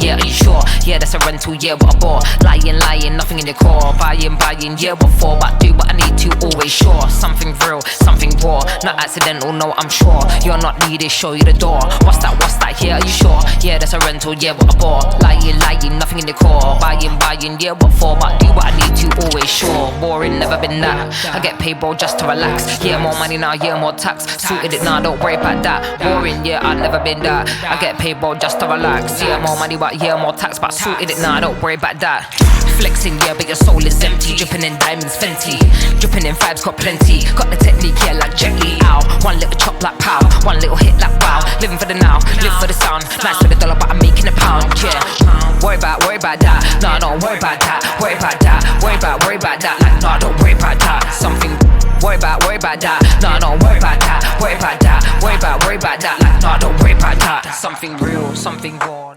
yeah, are you sure? Yeah, that's a rental, yeah, what a bore. Lying, nothing in your core. Buying, yeah, what for? But do what I need to, always sure. Something real, something raw. Not accidental, no, I'm sure. You're not needed, show you the door. What's that, yeah, are you sure? Yeah, that's a rental, yeah, what a bore. Lying, nothing in your core. Buying, yeah, what for? But do what I need to, always sure. Boring, never been that. I get paid, bro, just to relax. Yeah, more money now, yeah, more tax. Sorted it now, don't worry about that. Boring, yeah, I've never been that. I get paid, bro, just to relax. Yeah, more money, but yeah, more tax. But sorted it now, don't worry about that. Flexing, yeah, but your soul is empty. Dripping in diamonds, Fenty. Dripping in vibes, got plenty. Got the technique, yeah, like Jet Li. Ow. One little chop like pow. One little hit like wow. Living for the now, live for the sound. Nice for the dollar, but I'm making a pound, yeah. Worry about that. No, don't worry about that. Worry about that. Worry about that. Like, no, don't worry about that. Something. Worry about that. No, don't worry about that. Worry about that. Worry about that. Like, no, don't worry about that. Something real, something raw.